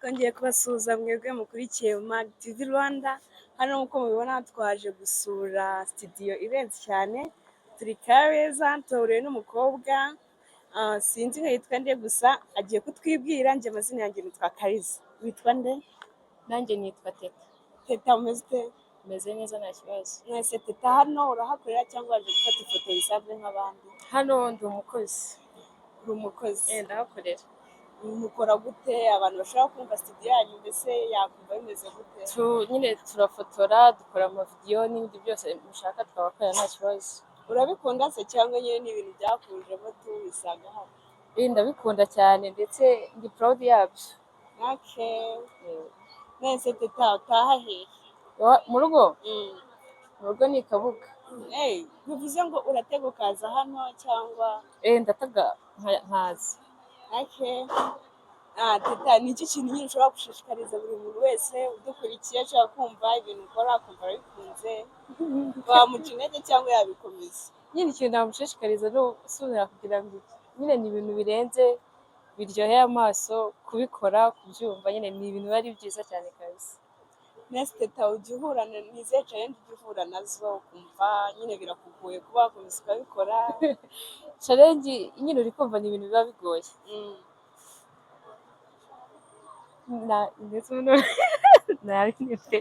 Twongeye kubasuhuza mwebwe mukurikiye Mag TV Rwanda, hano nk'uko mubibona twaje gusura studio irenze cyane, turi Kabeza tuhuriye n'umukobwa, sinzi ngo yitwa nde gusa agiye kutwibwira. Njye amazina yanjye nitwa Kariza. Witwa nde? Nanjye nitwa Teta. Teta, umeze ute? Meze neza nta kibazo. Mwese Teta, hano urahakorera cyangwa waje gufata ifoto bisanzwe nk'abandi? Hano ndi umukozi. Uri umukozi? Ndahakorera. Mukora gute? Abantu bashobora kumva studio yanyu mbese yakumva bimeze gute? Nyine turafotora, dukora amavideyo n'ibindi byose mushaka twabakorera nta kibazo. Urabikunda se cyangwa nyine ni ibintu byakujemo tubisanga hano? Ndabikunda cyane ndetse ndi proud yabyo. Okay. Nese Teta, utaha hehe? Mu rugo? Mu rugo ni Kabuga. Bivuze ngo uratega ukaza hano cyangwa? Ndatega nkaza. Okay. Teta, ni iki kintu nyine ushobora gushishikariza buri muntu wese udukurikiye ashaka kumva ibintu ukora akumva bikunze, wamuca intege cyangwa yabikomeza? Nyine ikintu namushishikariza ni usubira kugira ngo nyine ni ibintu birenze biryoheye amaso, kubikora kubyumva nyine ni ibintu biba ari byiza cyane kabisa. Nese Teta, ujya uhura n'izihe challenge ujya uhura nazo ukumva nyine birakugoye kuba wakomeza ukabikora? Challenge nyine uri kumva ni ibintu biba bigoye. Ndetse nari nifite.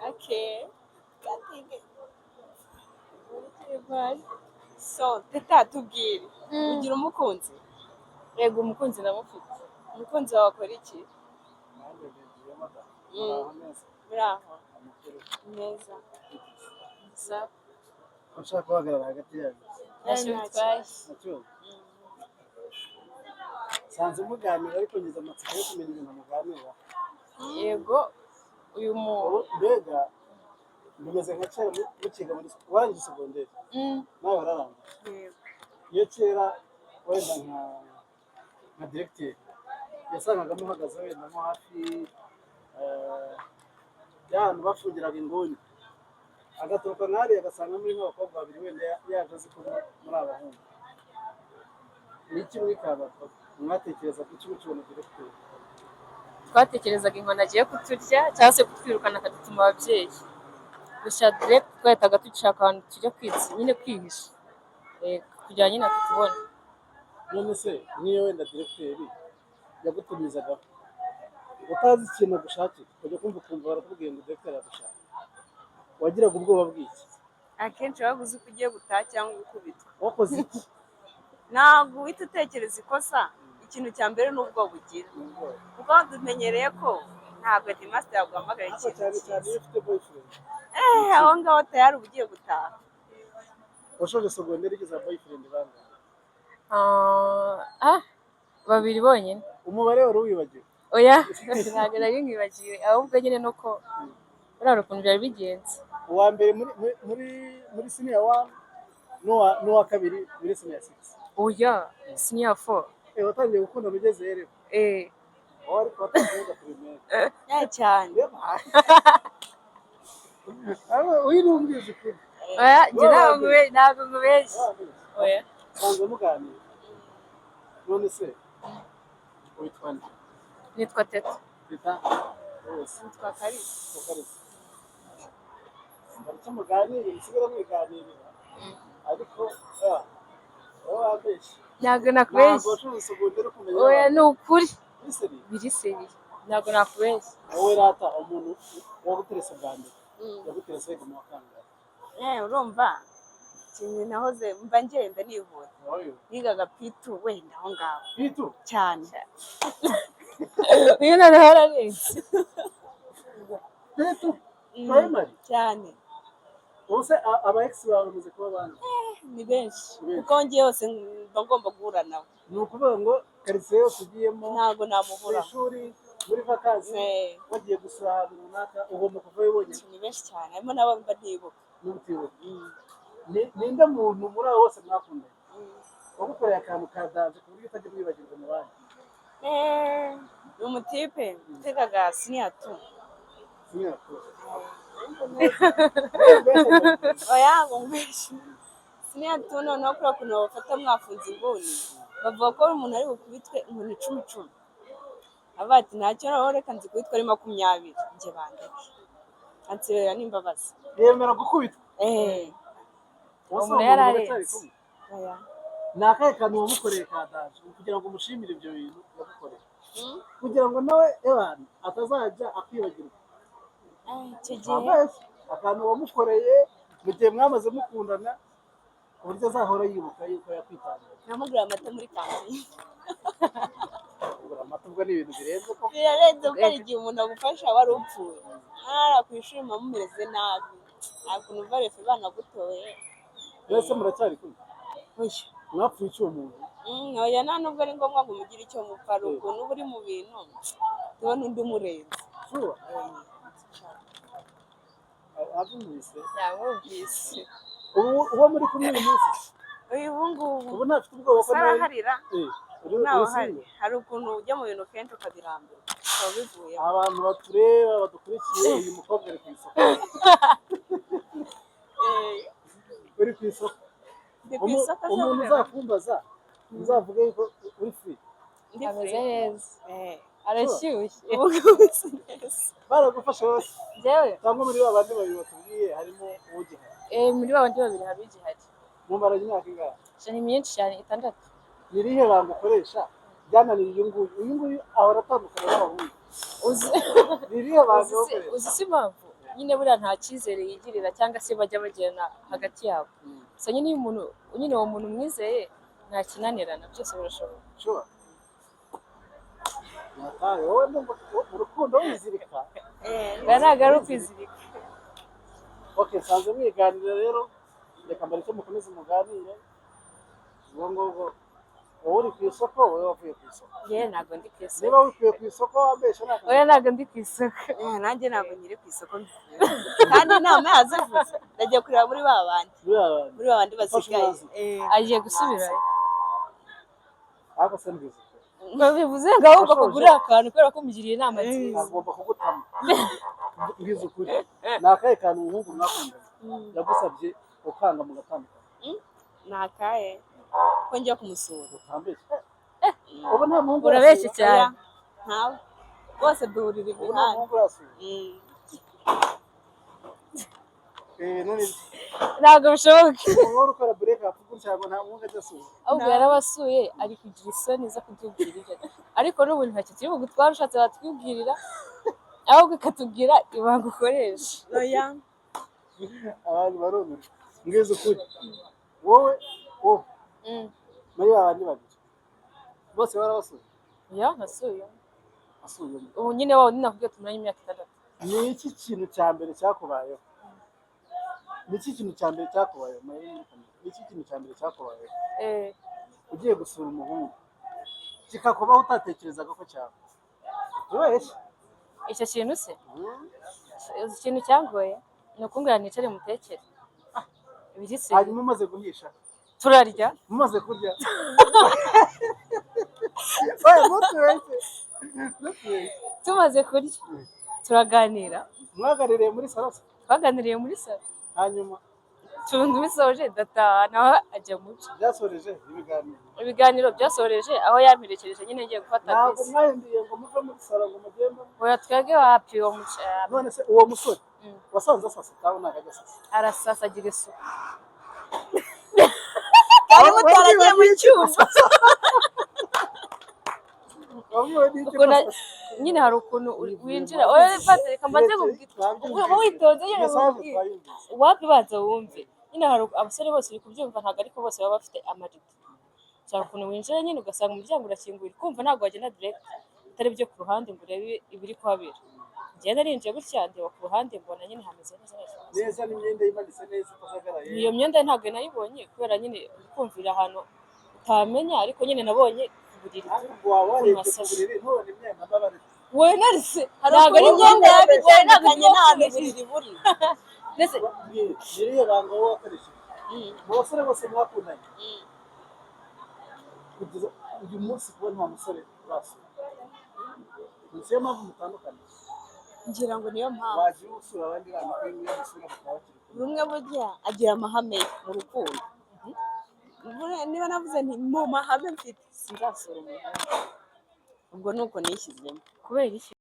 Okay. So Teta, tubwire, ugira umukunzi? Yego, umukunzi ndamufite. Umukunzi wawe akora iki? Muri aho neza. Ushaka guhagarara hagati yanyu? Ntacyo bitwaye. Sanze muganira ariko ngize amatsiko yo kumenya ibintu muganira. Yego, uyu mbega bimeze nka kera mukiga muri warangije segonderi. Nawe wararangije. Yego. Iyo kera wenda nka directeur yasangaga muhagaze wenda nko hafi y'ahantu bafungiraga inguni, agaturuka nk'ari agasanga muri nk'abakobwa babiri wenda yaje azi ko muri abahungu. Ni iki mwikabaga mwatekereza ko ikigo kibona directeur? Twatekerezaga inkoni agiye kuturya cyangwa se kutwirukana akadutuma ababyeyi. Gusa direct twahitaga dushaka ahantu tujya nyine kwihisha kugira nyine atubone. None se niyo wenda directeur yagutumizaga utazi ikintu agushakira ukajya ukumva barakubwiye ngo directeur aragushaka, wagiraga ubwoba bw'iki? Akenshi waba uzi ko ugiye gutaha cyangwa gukubitwa. Wakoze iki? Ntabwo uhita utekereza ikosa, ikintu cya mbere ni ubwoba ugira, kuko dumenyereye ko ntabwo Headmaster yaguhamagara ikintu cyane cyane iyo ufite boyfriend. Aho ngaho tayari uba ugiye gutaha. Washoje segonderi ugeze boyfriend bangahe? Babiri bonyine. Umubare wari wibagiwe? Oya, ntabwo nari nkibagiwe, ahubwo nyine nuko urabona ukuntu byari bigenze. Uwa mbere muri senior 1 n'uwa kabiri muri senior 6. Oya, senior 4. Watangiye gukunda ugeze rero? Wari kwatangiye primaire. Cyane. Uyu ni umbwije ukuri. Oya, ntabwo nkubeshye. Oya. Sanze muganira. None se witwa nde? Nitwa Teta. Teta? Nitwa Kariza. Baricyo muganira musigara mwiganirira ariko wowe wabeshye. Ntabwo nakubeshye. Ntabwo washoje segonderi kumenya. Oya, ni ukuri. Biri seri. Ntabwo nakubeshye. Wowe rata umuntu waguterese bwa mbere yaguterese mu wa kangahe? Urumva ikintu nahoze mba ngenda nihuta, nigaga P2 wenda aho ngaho. P2? Cyane. Uyu noneho ararenze. P2? Primary? Cyane. Ubuse aba ex bawe bamaze kuba bande? Ni benshi kuko ngiye hose mba ngomba guhura nabo. Ni ukuvuga ngo karitsiye yose ugiyemo ntabwo namubura. Ishuri muri vakansi wagiye gusura ahantu runaka ugomba kuvayo wonyine. Ni benshi cyane, harimo n'abo mba ntibuka. N'ubutibuka. Ninde muntu muri abo bose mwakundanye wagukoreye akantu ka danje ku buryo utajya mwibagirwa mu bandi? Ni umutipe utegaga senior 2. Senior 2? Oya, ngo mbeshye. Senior 2 noneho kubera ukuntu bafata mwafunze inguni, bavuga ko umuntu ari bukubitwe inkoni 10. avuga ati ntacyo naho reka nzi kubitwa ari 20 njye bandeke ansibera n'imbabazi yemera gukubitwa uwo wose muntu uwo yari muntu arenze. baracyari kumwe oya ni akahe kantu wamukoreye ka danje kugira ngo umushimire ibyo bintu yagukoreye kugira ngo nawe ebana atazajya akwibagirwa icyo gihe abeshya akantu wamukoreye mu gihe mwamaze mukundana ku buryo azahora yibuka yuko yakwitangira namugura amata muri kantine kugura amata ubwo ni ibintu birenze ko birarenze kuko hari igihe umuntu agufasha wari upfuye ntara ku ishuri muba mumeze nabi nta kuntu uva refe banagutoye mwese muracyari kumwe oya mwapfuye icyo muntu oya nta nubwo ari ngombwa ngo umugire icyo mupfa ari ukuntu uba uri mu bintu tubona undi umurenze shuwa abyumvise yamwumvise uwo muri kumwe uyu munsi ubu ngubu ubu ntafite ubwoba ko nawe saraharira uri ntawe uri hari single hari ukuntu ujya mu bintu kenshi ukabirambira ukaba bivuyeho abantu batureba badukurikiye uyu mukobwa ari ku isoko uri ku isoko ndi ku isoko umuntu uzakumbaza uzavuge yuko uri free ndi ameze neza free arashyushye ubu ngubu si neza baragufashe bose njyewe cyangwa muri ba bandi babiri batubwiye harimo ugihari muri ba bandi babiri hari ugihari mumaranye imyaka ingahe ni myinshi cyane 6. ni irihe banga ukoresha byananiye uyu nguyu ahora atandukana n'abahungu uzi ni irihe banga uzi ukoresha uzi si impamvu nyine buriya nta cyizere yigirira cyangwa se bajya bagirana hagati yabo gusa nyine iyo umuntu nyine uwo muntu mwizeye nta kinanirana byose birashoboka sure nataye wowe ndumva mu rukundo wizirika ntabwo ari ukwizirika okay sanze mwiganira rero reka mbareke mukomeze muganire ubwo ngubwo wowe uri ku isoko wowe wavuye ku isoko yewe ntabwo ndi ku isoko niba wikuye ku isoko wambesha nta oya ntabwo ndi ku isoko nanjye ntabwo nyiri ku isoko kandi inama yazivuze ndagiye kureba muri ba bandi muri ba bandi basigaye agiye gusubirayo ariko se mbizi bivuze ngo ahubwo kugurira akantu kubera ko mugiriye inama nziza agomba kugutama mbizi ukuri ni akahe kantu umuhungu mwakundanye yagusabye ukanga mugatandukana ni akahe ko njya kumusura utambeshye ubu nta muhungu urabeshye cyane ntawe bose duhurira ubu nta imihanda muhungu urasura none ntabwo bishoboka umuntu ukora break up gutya ngo nta muhungu ajya asura ahubwo yarabasuye ari kugira isoni zo kutubwira ibyo ariko n'ubu ntacyo turi bugutware ushatse watwibwirira ahubwo ikatubwira ibanga ukoresha oya abantu barumirwa mbwiza ukuri wowe muri ba bandi babiri bose barabasuye ya nasuye asuye ubu nyine wowe ninakubwiye tumaranye imyaka 6 ni iki kintu cya mbere cyakubayeho ni iki kintu cya mbere cyakubayeho ni iki kintu cya mbere cyakubayeho ugiye gusura umuhungu kikakubaho utatekerezaga ko cyaba wese icyo kintu se ikintu cyangoye ni ukumbwira nicare mutekere ibirisi hanyuma umaze guhisha turarya mumaze kurya tumaze kurya turaganira mwaganiriye muri salasa twaganiriye muri salo hanyuma turundi bisoje ndataha nawe ajya muco byasoreje ibiganiro ibiganiro byasoreje aho yamperekereje nyine ngiye gufata ntabwo bisi mwahinduye ngo muve muri salo ngo mugende oya twebwe wapi uwo muco none se uwo musore wasanze asasa cyangwa ntabwo ajya asasa arasasa agira isuku kandi mutaragiye mu cyumba nyine hari ukuntu winjira oya fate reka mbaze uba witonze nyine wapi baza wumve nyine hari abasore bose uri kubyumva ntabwo ariko bose baba bafite amarido cyangwa ukuntu winjira nyine ugasanga umuryango urakinguye kumva ntabwo wagenda direct utari byo ku ruhande ngo urebe ibiri kuhabera ngenda ninjiye gutya ndeba ku ruhande mbona nyine hameze neza neza n'imyenda imanitse neza itajagaraye iyo myenda ntabwo nayibonye kubera nyine kumvira ahantu utamenya ariko nyine nabonye uburiri wowe narise ntabwo ari imyenda yabigoye ntabwo n'ahantu uburiri buri ndetse iriya banga wowe wakoresheje mu basore bose mwakundanye kugeza uyu munsi kuba nta musore urasura niyo mpamvu mutandukanye ngira ngo niyo mpamvu wagiye usura abandi bana ko iyo musura bakaba bakiri buri umwe burya agira amahame mu rukundo niba navuze nti mu mahame mfite sinzasura umuntu ubwo ni uko nishyizemo. kubera iki